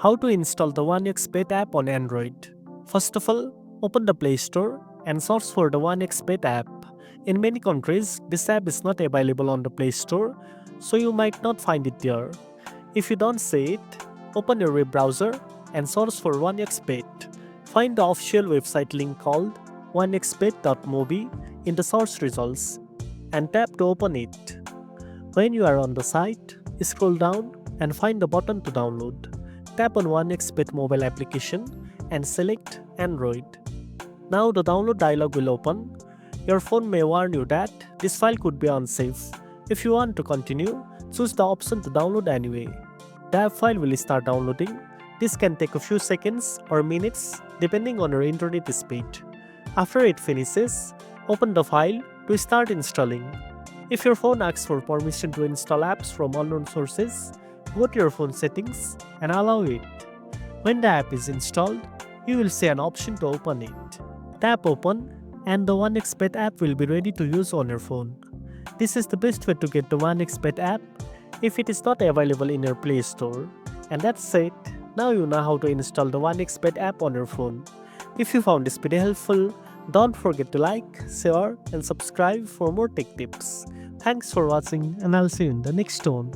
How to install the OneXBet app on Android. First of all, open the Play Store and search for the OneXBet app. In many countries, this app is not available on the Play Store, so you might not find it there. If you don't see it, open your web browser and search for OneXBet. Find the official website link called onexbet.mobi in the search results and tap to open it. When you are on the site, scroll down and find the button to download. Tap on OneXBet mobile application and select Android. Now the download dialog will open. Your phone may warn you that this file could be unsafe. If you want to continue, choose the option to download anyway. The app file will start downloading. This can take a few seconds or minutes depending on your internet speed. After it finishes, open the file to start installing. If your phone asks for permission to install apps from unknown sources, go to your phone settings and allow it. When the app is installed, you will see an option to open it. Tap open and the OneXBet app will be ready to use on your phone. This is the best way to get the OneXBet app if it is not available in your Play Store. And that's it. Now you know how to install the OneXBet app on your phone. If you found this video helpful, don't forget to like, share and subscribe for more tech tips. Thanks for watching and I'll see you in the next one.